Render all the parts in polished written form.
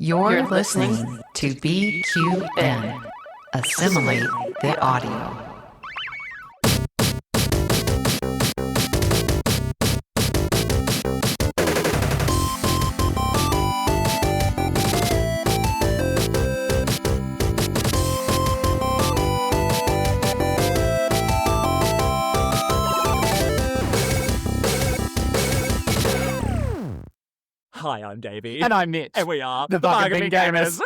You're listening to BQN. Assimilate the audio. Hi, I'm Davey. And I'm Mitch. And we are the Bargain Gamers. We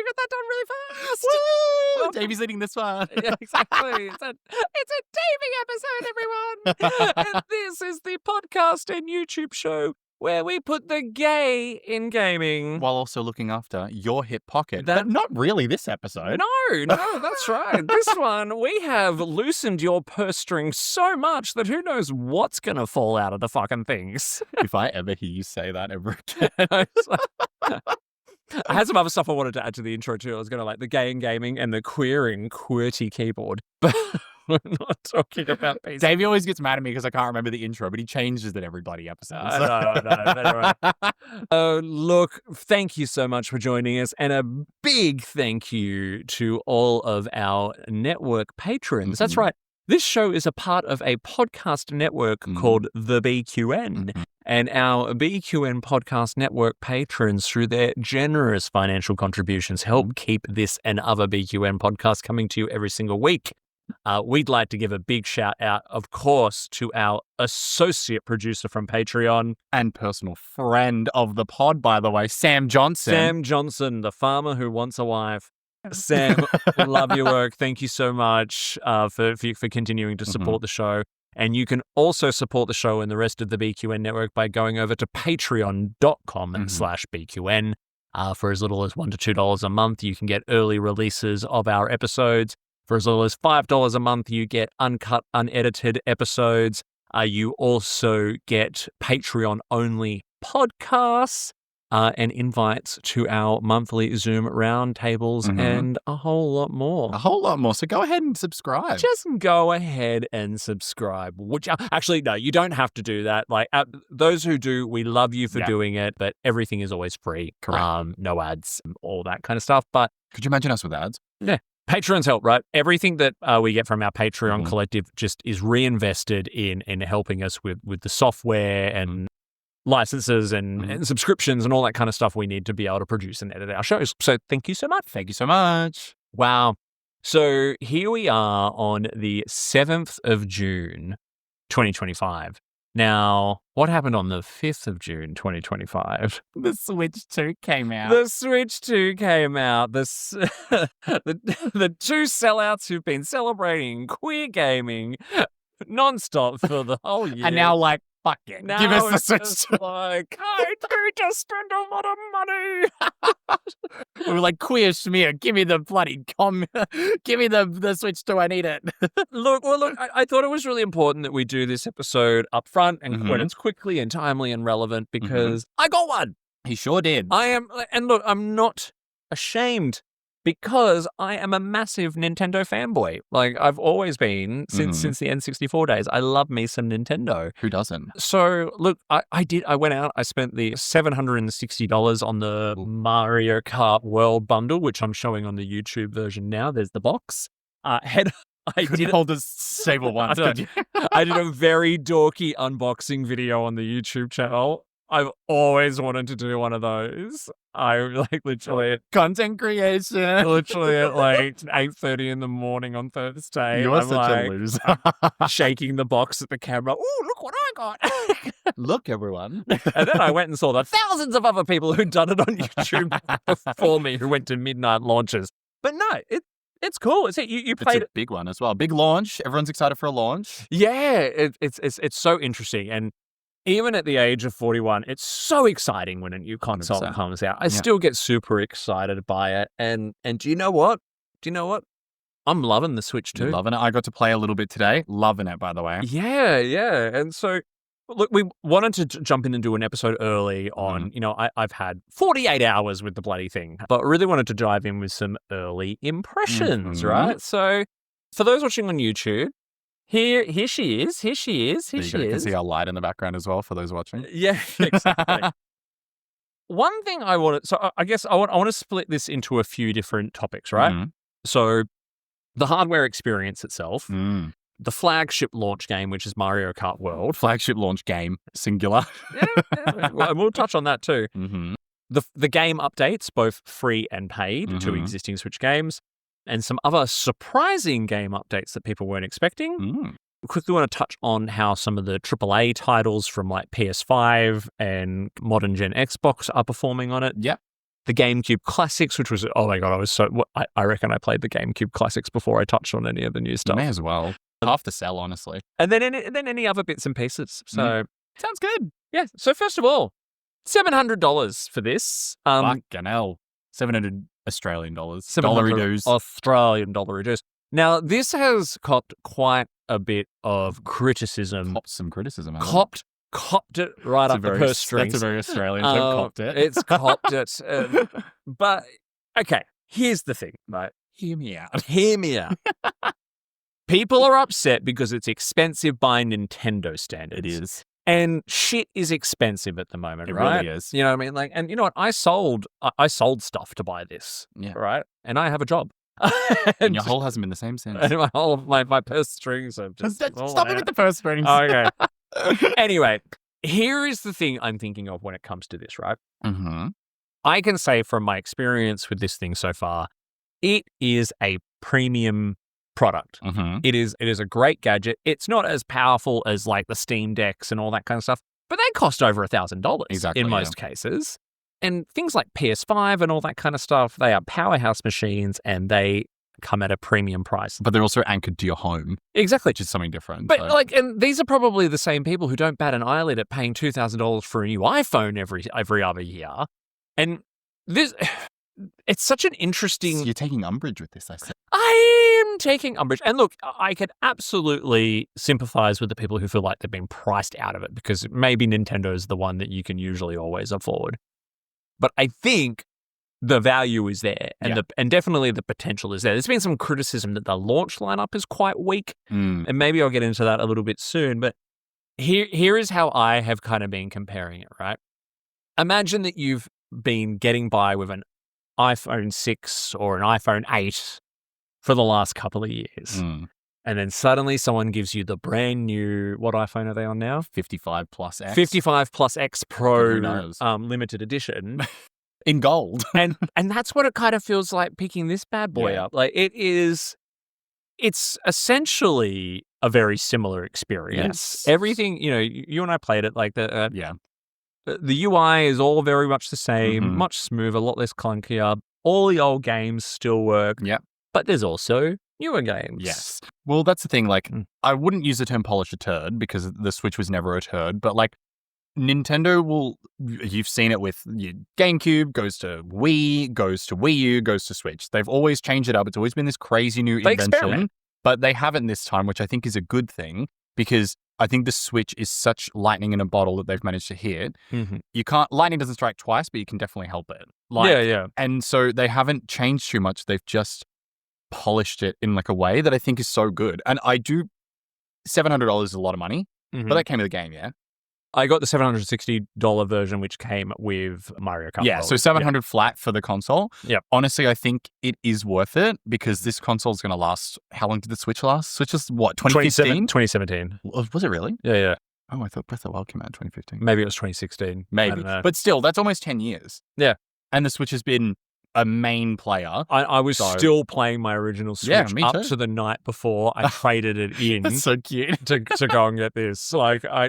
got that done really fast. Woo! Davey's leading this one. Yeah, exactly. It's a Davey episode, everyone. And this is the podcast and YouTube show where we put the gay in gaming. While also looking after your hip pocket. That- But not really this episode. No, that's right. This one, we have loosened your purse string so much that who knows what's going to fall out of the fucking things. If I ever hear you say that ever again. I had some other stuff I wanted to add to the intro too. I was going to like the gay and gaming and the queering QWERTY keyboard. But we're not talking about these. Davey always gets mad at me because I can't remember the intro, but he changes it every bloody episode. I know. Look, thank you so much for joining us. And a big thank you to all of our network patrons. That's right. This show is a part of a podcast network called the BQN. And our BQN podcast network patrons, through their generous financial contributions, help keep this and other BQN podcasts coming to you every single week. We'd like to give a big shout out, of course, to our associate producer from Patreon. And personal friend of the pod, by the way, Sam Johnson. Sam Johnson, the farmer who wants a wife. Sam, love your work. Thank you so much for continuing to support the show. And you can also support the show and the rest of the BQN network by going over to patreon.com/BQN. For as little as $1 to $2 a month, you can get early releases of our episodes. For as little as $5 a month, you get uncut, unedited episodes. You also get Patreon-only podcasts and invites to our monthly Zoom roundtables and a whole lot more. A whole lot more. So go ahead and subscribe. Just go ahead and subscribe. Which actually, no, you don't have to do that. Like those who do, we love you for doing it, but everything is always free. Correct. No ads, all that kind of stuff. But could you imagine us with ads? Yeah. Patrons help, right? Everything that we get from our Patreon collective just is reinvested in helping us with the software and licenses and subscriptions and all that kind of stuff we need to be able to produce and edit our shows. So thank you so much. Thank you so much. Wow. So here we are on the 7th of June, 2025. Now, what happened on the 5th of June, 2025? The Switch 2 came out. The Switch 2 came out. The two sellouts who've been celebrating queer gaming nonstop for the whole year. And now, like, fuck it. Now give us the it's Switch just 2. like, I need to spend a lot of money. We were like, queer schmear, give me the bloody give me the Switch 2, I need it. Look, I thought it was really important that we do this episode up front and when it's quickly and timely and relevant because I got one. He sure did. And look, I'm not ashamed because I am a massive Nintendo fanboy. Like I've always been since the N64 days. I love me some Nintendo. Who doesn't? So look, I went out, I spent the $760 on the Mario Kart World Bundle, which I'm showing on the YouTube version now. There's the box. I did hold the stable once, could you? I did a very dorky unboxing video on the YouTube channel. I've always wanted to do one of those. I literally content creation. Literally at 8:30 in the morning on Thursday. You're such a loser. Shaking the box at the camera. Oh, look what I got. Look, everyone. And then I went and saw the thousands of other people who'd done it on YouTube before me who went to midnight launches. But no, it's cool. You played It's a big one as well. Big launch. Everyone's excited for a launch. Yeah, it's so interesting. And even at the age of 41, it's so exciting when a new console 100%. comes out. I still get super excited by it. And do you know what? I'm loving the Switch too. Loving it. I got to play a little bit today. Loving it, by the way. Yeah. And so, look, we wanted to jump in and do an episode early on, I've had 48 hours with the bloody thing, but really wanted to dive in with some early impressions, right? So for those watching on YouTube, Here she is. You can see our light in the background as well for those watching. Yeah, exactly. one thing I want to, so I guess I want to split this into a few different topics, right? Mhm. So the hardware experience itself, Mm. the flagship launch game, which is Mario Kart World. Flagship launch game, singular. Well, and we'll touch on that too. Mm-hmm. The game updates, both free and paid, to Mhm. existing Switch games, and some other surprising game updates that people weren't expecting. Mm. Quickly want to touch on how some of the AAA titles from like PS5 and modern gen Xbox are performing on it. Yep. The GameCube Classics, which was, oh my God, I reckon I played the GameCube Classics before I touched on any of the new stuff. May as well. Half the sell, honestly. And then any other bits and pieces. So, Sounds good. yeah. So first of all, $700 for this. Fucking hell. 700 Australian dollars. 700 Dollary doos. Australian dollar dues. Now, this has copped quite a bit of criticism. Copped some criticism. hasn't it? Copped it right That's up the purse strings. That's a very Australian term. Copped it. It's copped it. But, okay, here's the thing, right? Hear me out. Hear me out. People are upset because it's expensive by Nintendo standards. It is. And shit is expensive at the moment, It right? really is. You know what I mean? Like, and you know what? I sold stuff to buy this, Yeah. right? And I have a job. And your hole hasn't been the same since. And my purse strings are just Stop it with the first strings. Okay. Anyway, here is the thing I'm thinking of when it comes to this, right? Mm-hmm. I can say from my experience with this thing so far, it is a premium product. Mm-hmm. It is a great gadget. It's not as powerful as like the Steam Decks and all that kind of stuff, but they cost over $1,000 Exactly, in most cases. And things like PS5 and all that kind of stuff, they are powerhouse machines and they come at a premium price. But they're also anchored to your home, Exactly. which is something different. But so. like, and these are probably the same people who don't bat an eyelid at paying $2,000 for a new iPhone every other year. And this, it's such an interesting. So you're taking umbrage with this, I said. I am taking umbrage. And look, I could absolutely sympathize with the people who feel like they've been priced out of it because maybe Nintendo is the one that you can usually always afford. But I think the value is there and and definitely the potential is there. There's been some criticism that the launch lineup is quite weak. And maybe I'll get into that a little bit soon. But here is how I have kind of been comparing it, right? Imagine that you've been getting by with an iPhone 6 or an iPhone 8 for the last couple of years. And then suddenly someone gives you the brand new, what iPhone are they on now? 55 Plus X. 55 Plus X Pro Who knows? limited edition. In gold. and that's what it kind of feels like picking this bad boy up. Like it's essentially a very similar experience. Yes. Everything, you and I played it, like the UI is all very much the same, much smoother, a lot less clunkier. All the old games still work. Yep. But there's also newer games. Yes. Well, that's the thing. Like, I wouldn't use the term polish a turd because the Switch was never a turd, but like Nintendo will, you've seen it with GameCube, goes to Wii, goes to Wii U, goes to Switch. They've always changed it up. It's always been this crazy new invention, experiment. But they haven't this time, which I think is a good thing because I think the Switch is such lightning in a bottle that they've managed to hit. You can't, lightning doesn't strike twice, but you can definitely help it. Yeah. And so they haven't changed too much. They've just polished it in like a way that I think is so good. And I do, $700 is a lot of money, but that came with the game, yeah? I got the $760 version, which came with Mario Kart. Yeah, World. so $700 flat for the console. Yep. Honestly, I think it is worth it because this console is going to last. How long did the Switch last? Switch was what, 2015? 2017. Was it really? Yeah. Oh, I thought Breath of the Wild came out in 2015. Maybe it was 2016. Maybe. I don't know. But still, that's almost 10 years. Yeah. And the Switch has been a main player. I was still playing my original Switch me up too. to the night before I traded it in. That's so cute. to go and get this. Like, I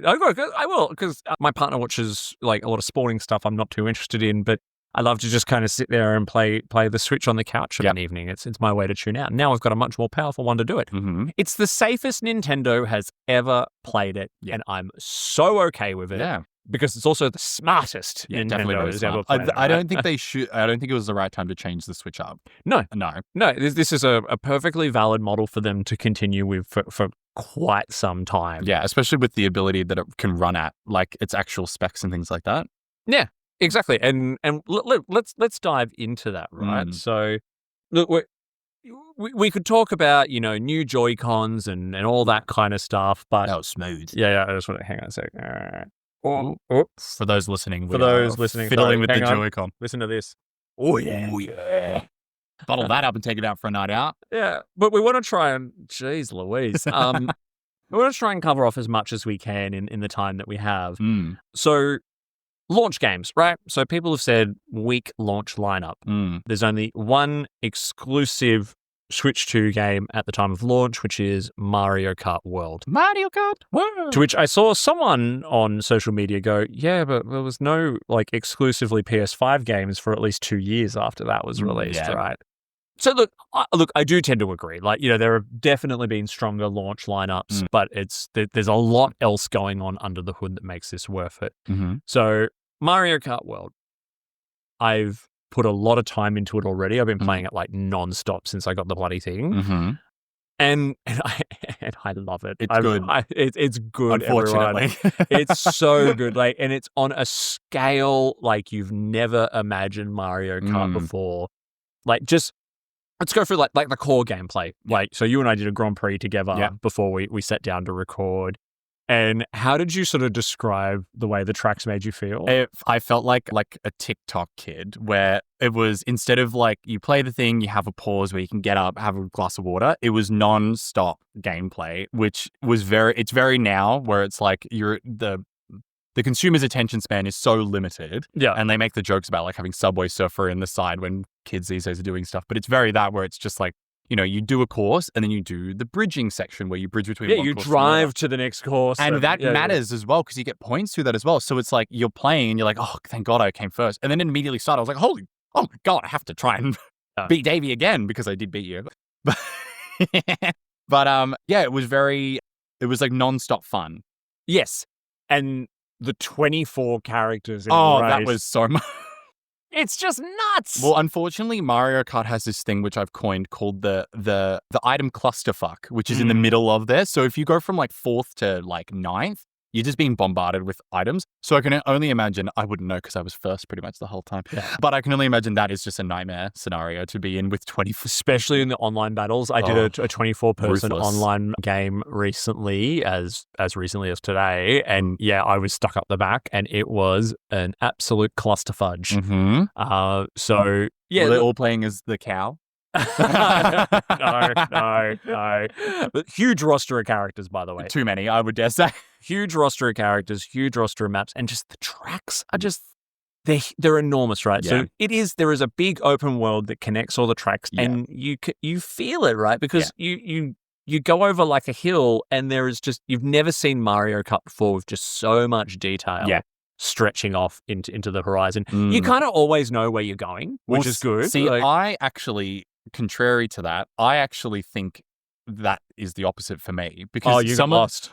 will, because my partner watches like a lot of sporting stuff I'm not too interested in, but I love to just kind of sit there and play the Switch on the couch of an evening. It's my way to tune out. Now I've got a much more powerful one to do it. It's the safest Nintendo has ever played it, and I'm so okay with it. Yeah. Because it's also the smartest Nintendo has ever played it. I don't think they should. I don't think it was the right time to change the Switch up. No. No. This is a perfectly valid model for them to continue with for quite some time. Yeah, especially with the ability that it can run at, like its actual specs and things like that. Yeah, exactly. And let's dive into that, right? So, look, we could talk about new Joy-Cons and all that kind of stuff, but that was smooth. Yeah. I just want to hang on a second. Oops. For those listening, For those listening, fiddling sorry, with the hang on. Joy-Con. Listen to this. Oh yeah. Bottle that up and take it out for a night out. Yeah, but we want to try and, geez Louise, we want to try and cover off as much as we can in the time that we have. So, launch games, right? So people have said weak launch lineup. There's only one exclusive Switch 2 game at the time of launch, which is Mario Kart World. Mario Kart World. To which I saw someone on social media go, yeah, but there was no like exclusively PS5 games for at least 2 years after that was released, right? So look, I do tend to agree. Like, you know, there have definitely been stronger launch lineups, but there's a lot else going on under the hood that makes this worth it. So Mario Kart World, I've put a lot of time into it already. I've been playing it like non-stop since I got the bloody thing. And I love it. It's good. It's good, Unfortunately. everyone. It's so good. Like, and it's on a scale like you've never imagined Mario Kart before. Like, just let's go through like the core gameplay. Like, so you and I did a Grand Prix together before we sat down to record. And how did you sort of describe the way the tracks made you feel? I felt like a TikTok kid where it was, instead of like you play the thing, you have a pause where you can get up, have a glass of water. It was non-stop gameplay, which was it's very now where it's like the consumer's attention span is so limited. Yeah. And they make the jokes about like having Subway Surfer in the side when kids these days are doing stuff. But it's very that where it's just like, you know, you do a course and then you do the bridging section where you bridge between one you course drive to the next course. And that matters as well because you get points through that as well. So it's like you're playing and you're like, oh, thank God I came first. And then it immediately started. I was like, oh my God, I have to try and beat Davey again because I did beat you. But yeah, it was like nonstop fun. Yes. And the 24 characters in the race. That was so much. It's just nuts. Well, unfortunately, Mario Kart has this thing which I've coined called the item clusterfuck, which is in the middle of there. So if you go from like 4th to like 9th, you're just being bombarded with items. So I can only imagine, I wouldn't know because I was first pretty much the whole time. Yeah. But I can only imagine that is just a nightmare scenario to be in with 24. Especially in the online battles. I did a 24-person online game recently, as recently as today. And yeah, I was stuck up the back and it was an absolute cluster fudge. So yeah. Were they all playing as the cow? No. But huge roster of characters, by the way. Too many, I would dare say. Huge roster of characters, huge roster of maps, and just the tracks are just they're enormous, right? Yeah. So there is a big open world that connects all the tracks, and you feel it, right? Because you go over like a hill, and there is just you've never seen Mario Kart before with just so much detail. Yeah. Stretching off into the horizon. You kind of always know where you're going, which is good. See, I actually, contrary to that, I actually think that is the opposite for me because you got lost.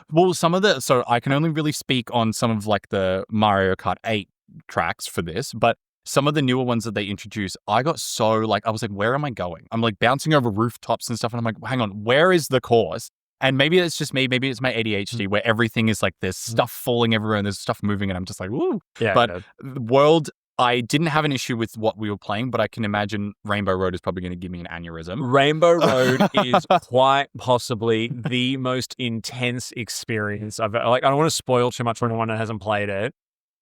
So I can only really speak on some of like the Mario Kart 8 tracks for this, but some of the newer ones that they introduce, I got so like, I was like, where am I going? I'm like bouncing over rooftops and stuff. And I'm like, hang on, where is the course? And maybe it's just me, maybe it's my ADHD where everything is like there's stuff falling everywhere and there's stuff moving and I'm just like, woo. Yeah, but the World, I didn't have an issue with what we were playing, but I can imagine Rainbow Road is probably going to give me an aneurysm. Rainbow Road is quite possibly the most intense experience I've I don't want to spoil too much for anyone that hasn't played it.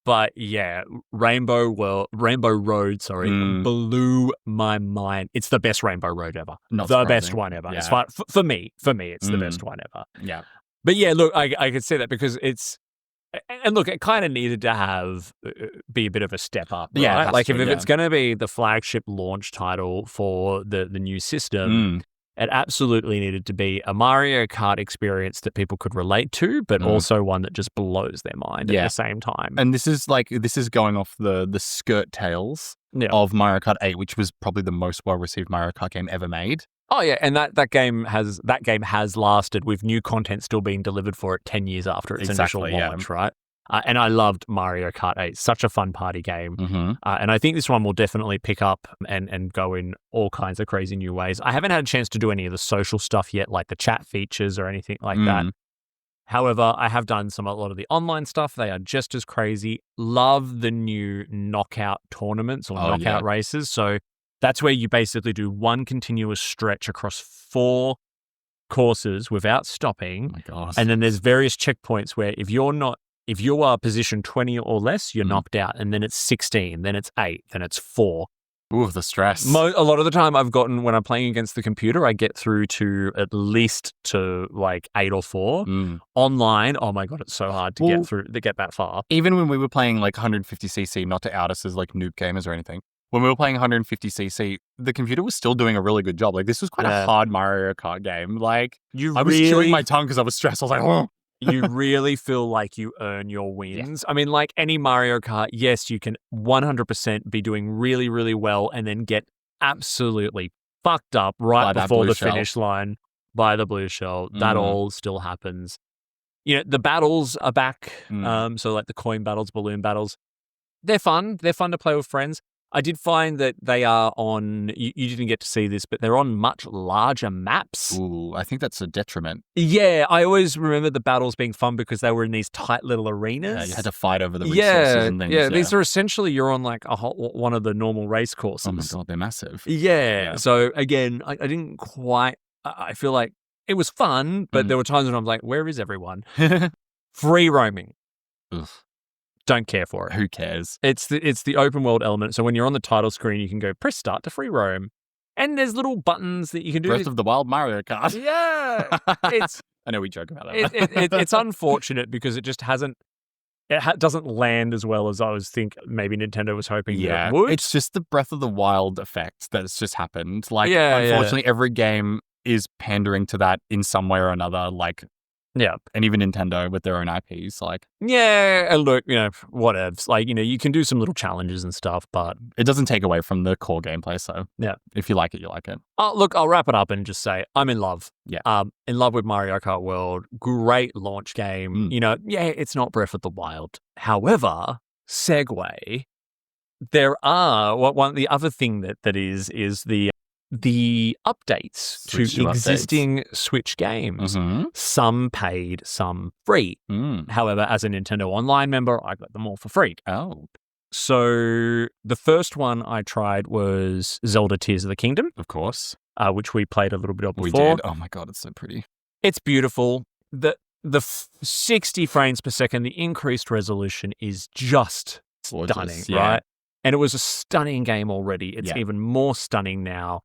But yeah, Rainbow Road, blew my mind. It's the best Rainbow Road ever. Not the surprising. best one ever. Yeah. It's fun. For me, it's the best one ever. Yeah. But yeah, look, I could say that because and look, it kind of needed to be a bit of a step up. Right? Yeah. Like if it's going to be the flagship launch title for the new system, it absolutely needed to be a Mario Kart experience that people could relate to, but also one that just blows their mind at the same time. And this is going off the skirt tails of Mario Kart 8, which was probably the most well-received Mario Kart game ever made. Oh yeah, and that game has lasted with new content still being delivered for it 10 years after its initial launch, right? And I loved Mario Kart 8. Such a fun party game. And I think this one will definitely pick up and go in all kinds of crazy new ways. I haven't had a chance to do any of the social stuff yet, like the chat features or anything like that. However, I have done a lot of the online stuff. They are just as crazy. Love the new knockout tournaments or knockout races. So that's where you basically do one continuous stretch across 4 courses without stopping. Oh my gosh. And then there's various checkpoints where if you're not if you are position 20 or less, you're Mhm. knocked out. And then it's 16, then it's 8, then it's 4. Ooh, the stress. A lot of the time I've gotten, when I'm playing against the computer, I get through to at least to like 8 or 4. Mm. Online, oh my God, it's so hard to get that far. Even when we were playing like 150cc, not to out us as like noob gamers or anything, when we were playing 150cc, the computer was still doing a really good job. Like, this was quite a hard Mario Kart game. Like, I was chewing my tongue because I was stressed. I was like, oh. You really feel like you earn your wins. I mean, like any Mario Kart, yes, you can 100% be doing really, really well and then get absolutely fucked up right before the finish line by the blue shell. That all still happens. You know, the battles are back. So like the coin battles, balloon battles, they're fun. They're fun to play with friends. I did find that they are on, you didn't get to see this, but they're on much larger maps. Ooh, I think that's a detriment. Yeah, I always remember the battles being fun because they were in these tight little arenas. Yeah, you had to fight over the resources and things. Yeah, these are essentially, you're on like one of the normal race courses. Oh my God, they're massive. Yeah. So again, I didn't quite, I feel like it was fun, but there were times when I'm like, where is everyone? Free roaming. Ugh. Don't care for it. Who cares? It's the open world element. So when you're on the title screen, you can go press start to free roam, and there's little buttons that you can do. Breath of the Wild Mario Kart. Yeah, I know we joke about that. It's unfortunate because it just hasn't. Doesn't land as well as I was maybe Nintendo was hoping that it would. It's just the Breath of the Wild effect that's just happened. Like, unfortunately, every game is pandering to that in some way or another. Like, yeah, and even Nintendo with their own IPs, like, yeah, and look, you know, whatevs. Like, you know, you can do some little challenges and stuff, but it doesn't take away from the core gameplay. So, yeah, if you like it, you like it. Look, I'll wrap it up and just say I'm in love. Yeah, in love with Mario Kart World. Great launch game. You know, yeah, it's not Breath of the Wild. However, segue. There are the other thing that is the updates to existing Switch games. Some paid, some free. However, as a Nintendo Online member, I got them all for free. Oh. So the first one I tried was Zelda Tears of the Kingdom. Of course. Which we played a little bit of before. We did. Oh my God, it's so pretty. It's beautiful. The 60 frames per second, the increased resolution is just stunning, right? And it was a stunning game already. It's even more stunning now.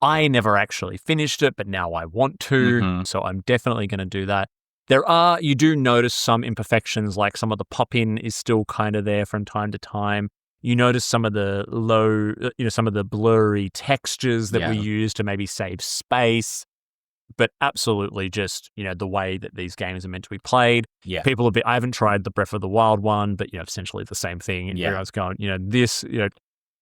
I never actually finished it, but now I want to, so I'm definitely going to do that. You do notice some imperfections, like some of the pop-in is still kind of there from time to time. You notice some of the some of the blurry textures that we use to maybe save space, but absolutely just, you know, the way that these games are meant to be played. Yeah. I haven't tried the Breath of the Wild one, but, you know, essentially the same thing. And everyone's going, you know, this, you know,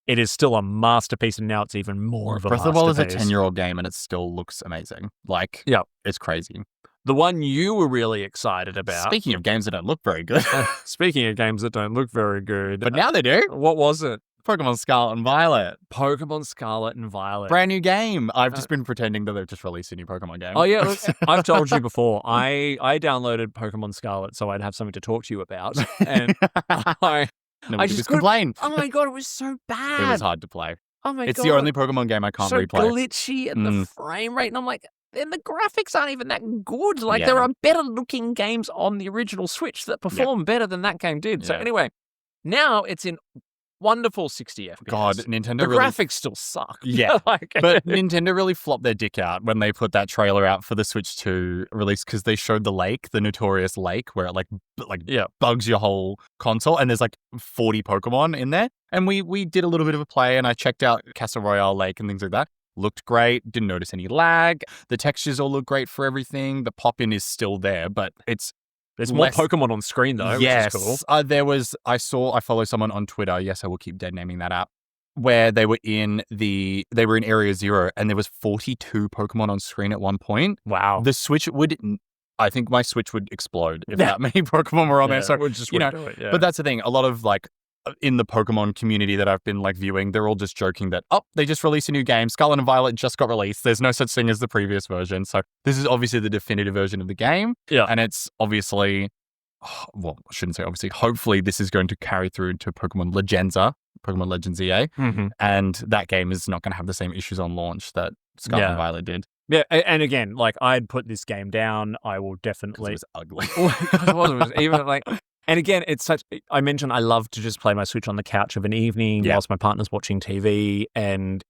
it is still a masterpiece, and now it's even more of a masterpiece. Breath of the Wild is a 10-year-old game, and it still looks amazing. Like, it's crazy. The one you were really excited about. Speaking of games that don't look very good. Speaking of games that don't look very good. But now they do. What was it? Pokemon Scarlet and Violet. Pokemon Scarlet and Violet. Brand new game. I've just been pretending that they've just released a new Pokemon game. Oh, yeah. Look, I've told you before. I downloaded Pokemon Scarlet so I'd have something to talk to you about. And I just complained. Oh my God, it was so bad. It was hard to play. Oh my God. It's the only Pokemon game I can't replay. So glitchy, and the frame rate. And I'm like, and the graphics aren't even that good. Like, there are better looking games on the original Switch that perform better than that game did. So anyway, now it's in wonderful 60 FPS. God, Nintendo the graphics still suck. Yeah. But Nintendo really flopped their dick out when they put that trailer out for the Switch 2 release, because they showed the lake, the notorious lake, where it bugs your whole console, and there's like 40 Pokemon in there. And we did a little bit of a play, and I checked out Castle Royale Lake and things like that. Looked great, didn't notice any lag. The textures all look great for everything. The pop-in is still there, but there's more Pokemon on screen though, yes, which is cool. I follow someone on Twitter. Yes, I will keep dead naming that app. Where they were in Area 0, and there was 42 Pokemon on screen at one point. Wow. The Switch I think my Switch would explode if that many Pokemon were on there. So would do it. Yeah. But that's the thing. A lot of in the Pokemon community that I've been viewing, they're all just joking that, they just released a new game. Scarlet and Violet just got released. There's no such thing as the previous version. So this is obviously the definitive version of the game. Yeah. And it's obviously, well, I shouldn't say obviously, hopefully this is going to carry through to Pokemon Legends EA. And that game is not going to have the same issues on launch that Scarlet and Violet did. Yeah, and again, like, I'd put this game down. I will definitely. It was ugly. It was even like. And again, it's such. I mentioned I love to just play my Switch on the couch of an evening whilst my partner's watching TV, and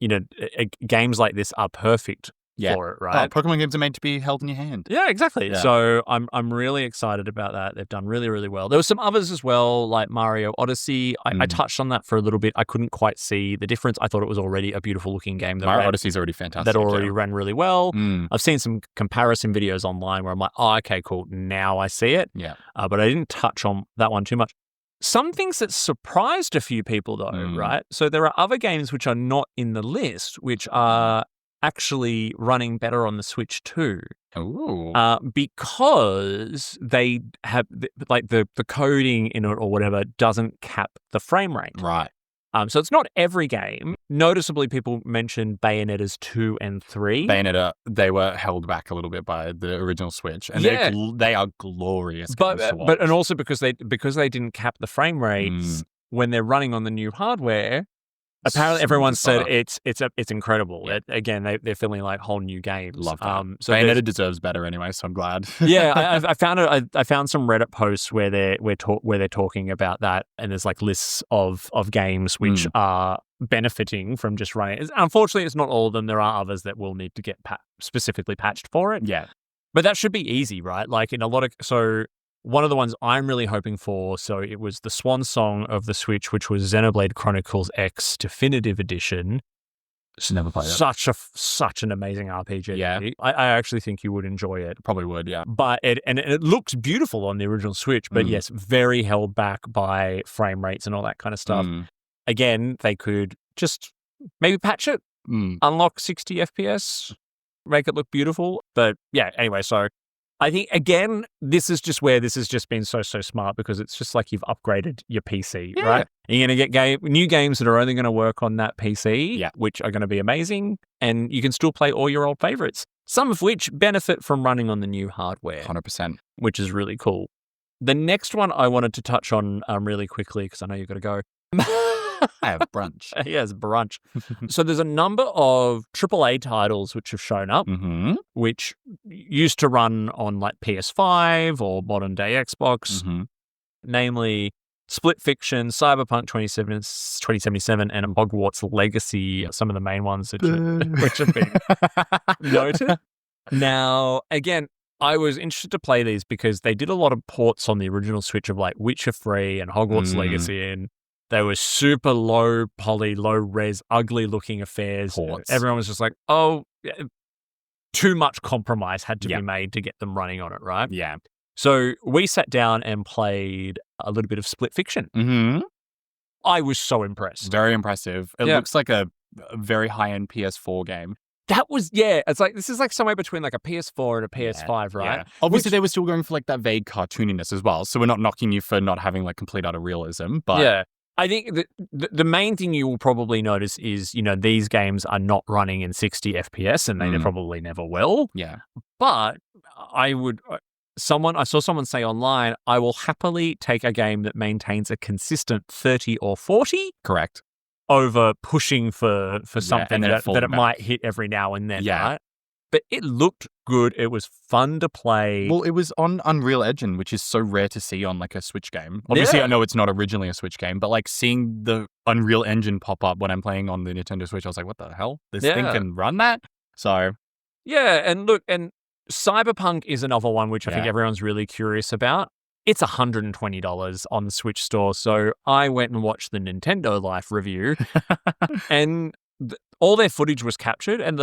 games like this are perfect for it, right? Pokemon games are made to be held in your hand. Yeah, exactly. Yeah. So I'm really excited about that. They've done really, really well. There were some others as well, like Mario Odyssey. I touched on that for a little bit. I couldn't quite see the difference. I thought it was already a beautiful looking game. Mario Odyssey is already fantastic. That already ran really well. I've seen some comparison videos online where I'm like, oh, okay, cool. Now I see it. Yeah. But I didn't touch on that one too much. Some things that surprised a few people though, right? So there are other games which are not in the list, which are actually running better on the Switch too. Ooh. Because they have the coding in it or whatever doesn't cap the frame rate. Right. So it's not every game. Noticeably, people mentioned Bayonetta's 2 and 3. Bayonetta, they were held back a little bit by the original Switch, and they are glorious games to watch. And also because they didn't cap the frame rates when they're running on the new hardware. Apparently, everyone said it's incredible. Yeah. They're feeling like whole new games. Love that. So Bayonetta deserves better anyway, so I'm glad. Yeah, I found it. I found some Reddit posts where they're talking about that, and there's like lists of games which are benefiting from just running. Unfortunately, it's not all of them. There are others that will need to get specifically patched for it. Yeah, but that should be easy, right? Like in a lot of one of the ones I'm really hoping for, so it was the swan song of the Switch, which was Xenoblade Chronicles X Definitive Edition. Just never played it. Such an amazing RPG. Yeah. I actually think you would enjoy it. Probably would, yeah. But it looks beautiful on the original Switch, but yes, very held back by frame rates and all that kind of stuff. Again, they could just maybe patch it, unlock 60 FPS, make it look beautiful. But yeah, anyway, so I think, again, this is just where this has just been so smart because it's just like you've upgraded your PC, right? And you're going to get new games that are only going to work on that PC, which are going to be amazing, and you can still play all your old favorites, some of which benefit from running on the new hardware. 100%. Which is really cool. The next one I wanted to touch on really quickly because I know you've got to go. I have brunch. Yes, brunch. So there's a number of AAA titles which have shown up, which used to run on like PS5 or modern day Xbox, namely Split Fiction, Cyberpunk 2077, and Hogwarts Legacy, some of the main ones which have been noted. Now, again, I was interested to play these because they did a lot of ports on the original Switch of like Witcher 3 and Hogwarts Legacy, and they were super low poly, low res, ugly looking affairs. Ports. Everyone was just like, oh, too much compromise had to be made to get them running on it, right? Yeah. So we sat down and played a little bit of Split Fiction. I was so impressed. Very impressive. It looks like a very high-end PS4 game. That was, it's like, this is like somewhere between like a PS4 and a PS5, right? Yeah. Obviously, they were still going for like that vague cartooniness as well. So we're not knocking you for not having like complete utter realism, but... Yeah. I think the main thing you will probably notice is, these games are not running in 60 FPS and they probably never will. Yeah. But I saw someone say online, I will happily take a game that maintains a consistent 30 or 40. Correct. Over pushing for something that it might hit every now and then, right? But it looked good. It was fun to play. Well, it was on Unreal Engine, which is so rare to see on like a Switch game. Obviously, I know it's not originally a Switch game, but like seeing the Unreal Engine pop up when I'm playing on the Nintendo Switch, I was like, what the hell? This thing can run that? So... Yeah, and look, and Cyberpunk is another one which I think everyone's really curious about. It's $120 on the Switch store, so I went and watched the Nintendo Life review, and all their footage was captured, and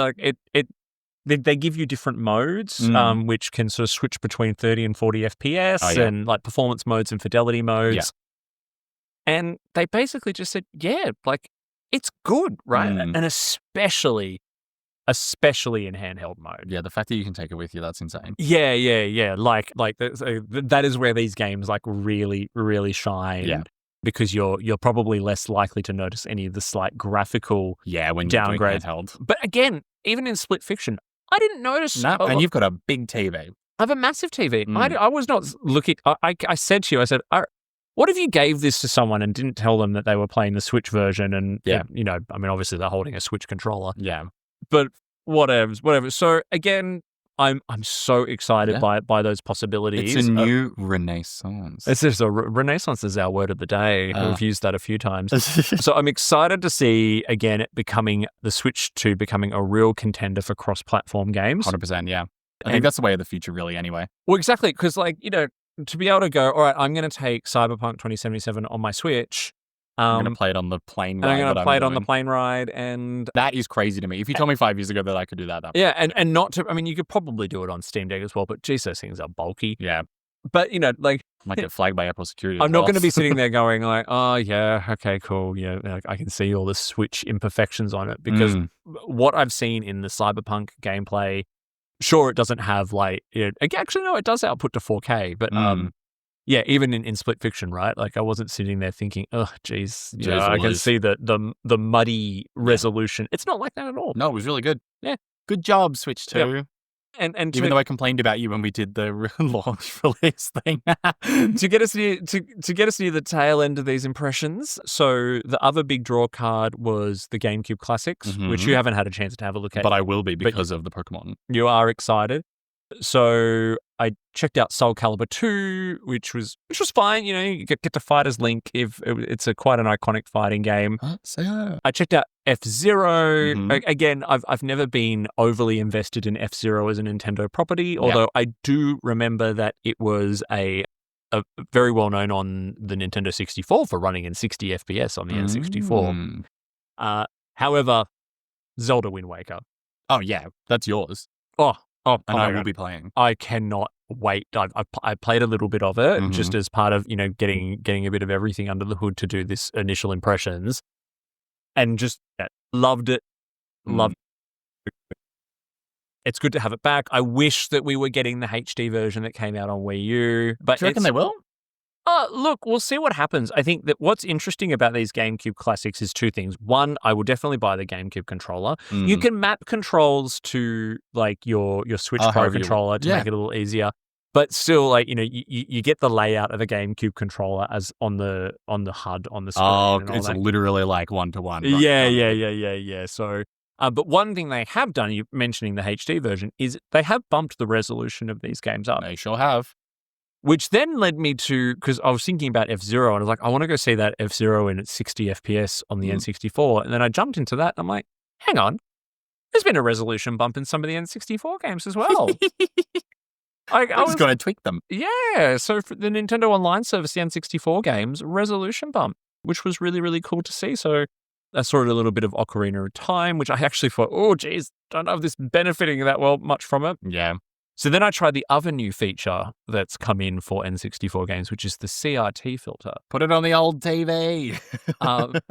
they give you different modes, which can sort of switch between 30 and 40 FPS, and like performance modes and fidelity modes. Yeah. And they basically just said, like it's good, right? And especially in handheld mode. Yeah, the fact that you can take it with you, that's insane. Yeah. Like that is where these games like really, really shine. Yeah. Because you're probably less likely to notice any of the slight graphical when downgrades. Handheld. But again, even in Split Fiction, I didn't notice. No, and you've got a big TV. I have a massive TV. I was not looking. I said to you, I said, what if you gave this to someone and didn't tell them that they were playing the Switch version? And I mean, obviously they're holding a Switch controller. Yeah. But whatever. So again, I'm so excited by those possibilities. It's a new renaissance. It's just renaissance is our word of the day. We've used that a few times. So I'm excited to see, again, it becoming the Switch 2 becoming a real contender for cross-platform games. 100%, yeah. I think that's the way of the future, really, anyway. Well, exactly, because, like, you know, to be able to go, all right, I'm going to take Cyberpunk 2077 on my Switch. I'm going to play it on the plane ride. And I'm going to play it on the plane ride. And that is crazy to me. If you told me 5 years ago that I could do that. Yeah, and not to, I mean, you could probably do it on Steam Deck as well, but geez, those things are bulky. Yeah. But, you know, like, might get flagged by Apple security. I'm not going to be sitting there going like, oh, yeah, okay, cool. Yeah, like, I can see all the Switch imperfections on it because what I've seen in the Cyberpunk gameplay, sure, it doesn't have like, actually, no, it does output to 4K, but yeah, even in Split Fiction, right? Like I wasn't sitting there thinking, oh, geez, I can see the muddy resolution. It's not like that at all. No, it was really good. Yeah. Good job, Switch 2. Yep. And even though I complained about you when we did the launch release thing. to get us near the tail end of these impressions, so the other big draw card was the GameCube Classics, which you haven't had a chance to have a look at. But I will be because of the Pokemon. You are excited. So I checked out Soul Calibur 2, which was fine. You know, you get to fight as Link. It's quite an iconic fighting game. I checked out F-Zero. Again, I've never been overly invested in F-Zero as a Nintendo property, although I do remember that it was a very well known on the Nintendo 64 for running in 60 FPS on the N64. However, Zelda Wind Waker. Oh yeah, that's yours. And I will be playing. I cannot wait. I played a little bit of it just as part of, you know, getting a bit of everything under the hood to do this initial impressions, and just loved it. Loved it. It's good to have it back. I wish that we were getting the HD version that came out on Wii U. But do you reckon they will? Look, we'll see what happens. I think that what's interesting about these GameCube Classics is two things. One, I will definitely buy the GameCube controller. You can map controls to like your Switch Pro controller to make it a little easier. But still, like, you know, you get the layout of a GameCube controller as on the HUD on the screen. Oh, it's literally like one-to-one. Yeah. So, but one thing they have done, you mentioning the HD version, is they have bumped the resolution of these games up. They sure have. Which then led me to, because I was thinking about F-Zero, and I was like, I want to go see that F-Zero in its 60 FPS on the N64. And then I jumped into that, and I'm like, hang on, there's been a resolution bump in some of the N64 games as well. I was going to tweak them. Yeah, so for the Nintendo Online service, the N64 games, resolution bump, which was really, really cool to see. So I saw a little bit of Ocarina of Time, which I actually thought, oh, geez, don't know if this benefiting that much from it. Yeah. So then I tried the other new feature that's come in for N64 games, which is the CRT filter. Put it on the old TV.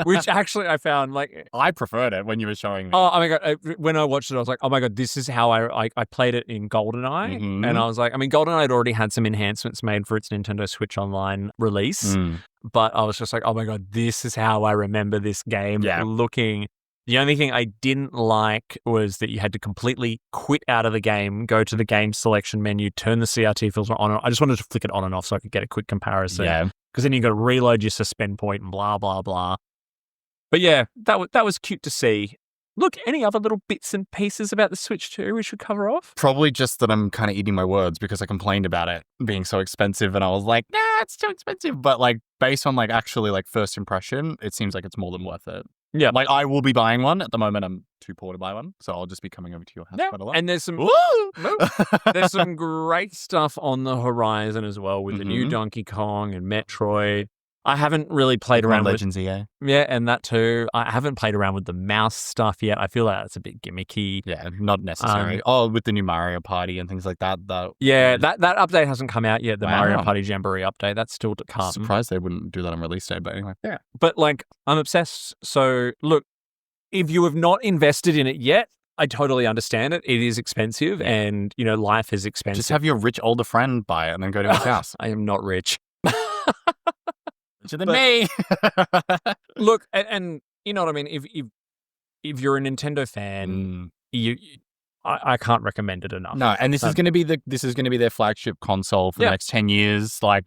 Which actually I found like... I preferred it when you were showing me. Oh my God. When I watched it, I was like, oh my God, this is how I played it in GoldenEye. And I was like, I mean, GoldenEye had already had some enhancements made for its Nintendo Switch Online release. But I was just like, oh my God, this is how I remember this game looking. The only thing I didn't like was that you had to completely quit out of the game, go to the game selection menu, turn the CRT filter on. I just wanted to flick it on and off so I could get a quick comparison. Yeah. Because then you got to reload your suspend point and blah, blah, blah. But yeah, that was cute to see. Look, any other little bits and pieces about the Switch 2 we should cover off? Probably just that I'm kind of eating my words because I complained about it being so expensive and I was like, nah, it's too expensive. But like based on like actually like first impression, it seems like it's more than worth it. Yeah. Like I will be buying one. At the moment, I'm too poor to buy one. So I'll just be coming over to your house quite a lot. And there's some great stuff on the horizon as well with the new Donkey Kong and Metroid. I haven't really played around with Legends EA. Yeah, and that too. I haven't played around with the mouse stuff yet. I feel like that's a bit gimmicky. Yeah, not necessary. With the new Mario Party and things like that. That update hasn't come out yet, the Mario Party Jamboree update. That's still to come. Surprised they wouldn't do that on release day, but anyway. Yeah. But like, I'm obsessed. So look, if you have not invested in it yet, I totally understand it. It is expensive and, you know, life is expensive. Just have your rich older friend buy it and then go to his house. I am not rich. Richer than me. Look, and you know what I mean? If you're a Nintendo fan, I can't recommend it enough. No, and this is going to be their flagship console for the next 10 years. Like,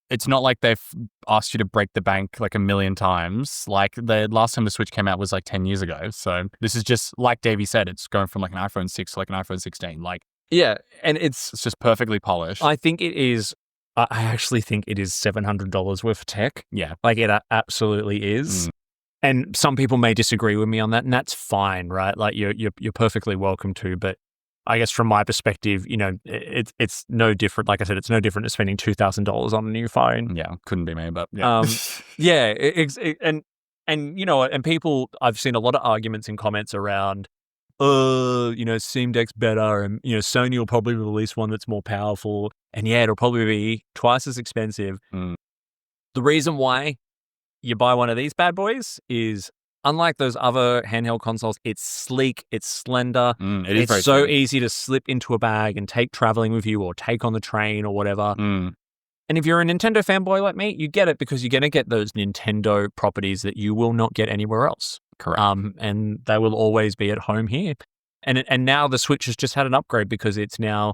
it's not like they've asked you to break the bank like a million times. Like the last time the Switch came out was like 10 years ago. So this is just like Davey said, it's going from like an iPhone 6 to like an iPhone 16. Like Yeah, and it's It's just perfectly polished. I think it is. I actually think it is $700 worth of tech. Yeah. Like it absolutely is. Mm. And some people may disagree with me on that, and that's fine, right? Like you're perfectly welcome to. But I guess from my perspective, it's no different. Like I said, it's no different to spending $2,000 on a new phone. Yeah, couldn't be me, but yeah. Yeah, and people, I've seen a lot of arguments in comments around, Steam Deck's better, and Sony will probably release one that's more powerful, and yeah, it'll probably be twice as expensive. Mm. The reason why you buy one of these bad boys is, unlike those other handheld consoles, it's sleek, it's slender, It is it's very so sleek. easy to slip into a bag and take traveling with you or take on the train or whatever. Mm. And if you're a Nintendo fanboy like me, you get it because you're going to get those Nintendo properties that you will not get anywhere else. Correct. And they will always be at home here. And now the Switch has just had an upgrade because it's now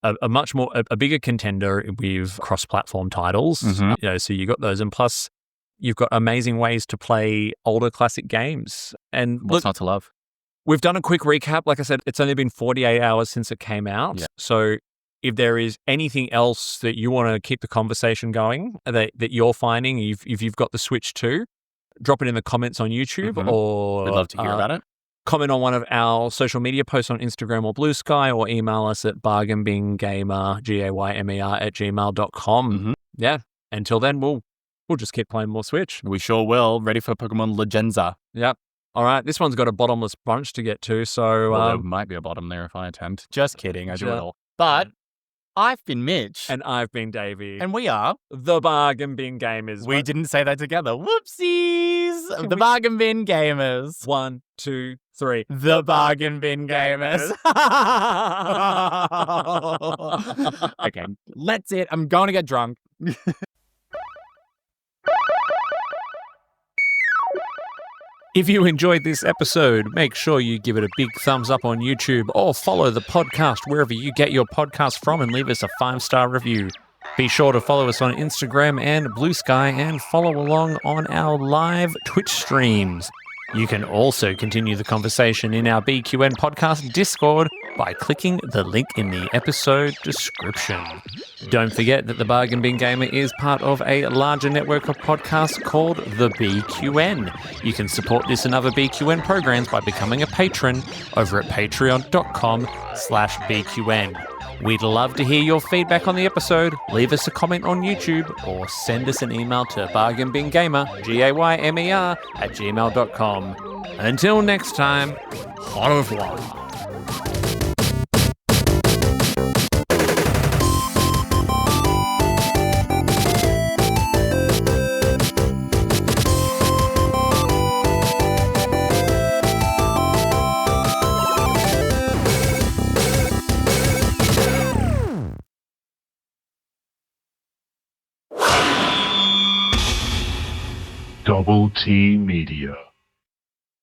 a much more a bigger contender with cross-platform titles. Mhm. So you got those, and plus you've got amazing ways to play older classic games. And What's not to love? we've done a quick recap. Like I said, it's only been 48 hours since it came out. Yeah. So if there is anything else that you want to keep the conversation going that you're finding, if you've got the Switch too, drop it in the comments on YouTube or We'd love to hear about it. comment on one of our social media posts on Instagram or Blue Sky, or email us at bargainbingamer, GAYMER @gmail.com. Yeah. Until then, we'll just keep playing more Switch. We sure will. Ready for Pokemon Legenza. Yep. All right. This one's got a bottomless bunch to get to. So Well, there might be a bottom there if I attempt. Just kidding. I do it all. But I've been Mitch. and I've been Davey. And we are. the Bargain Bin Gamers. We didn't say that together. Whoopsies. The Bargain Bin Gamers. 1, 2, 3. The Bargain Bin Gamers. Okay, that's it. I'm going to get drunk. If you enjoyed this episode, make sure you give it a big thumbs up on YouTube or follow the podcast wherever you get your podcast from and leave us a 5-star review. Be sure to follow us on Instagram and Blue Sky and follow along on our live Twitch streams. You can also continue the conversation in our BQN podcast Discord by clicking the link in the episode description. Don't forget that the Bargain Bin Gamer is part of a larger network of podcasts called the BQN. You can support this and other BQN programs by becoming a patron over at patreon.com/BQN. We'd love to hear your feedback on the episode. Leave us a comment on YouTube or send us an email to bargainbingamer, GAYMER, @gmail.com. Until next time, au revoir. Double T Media.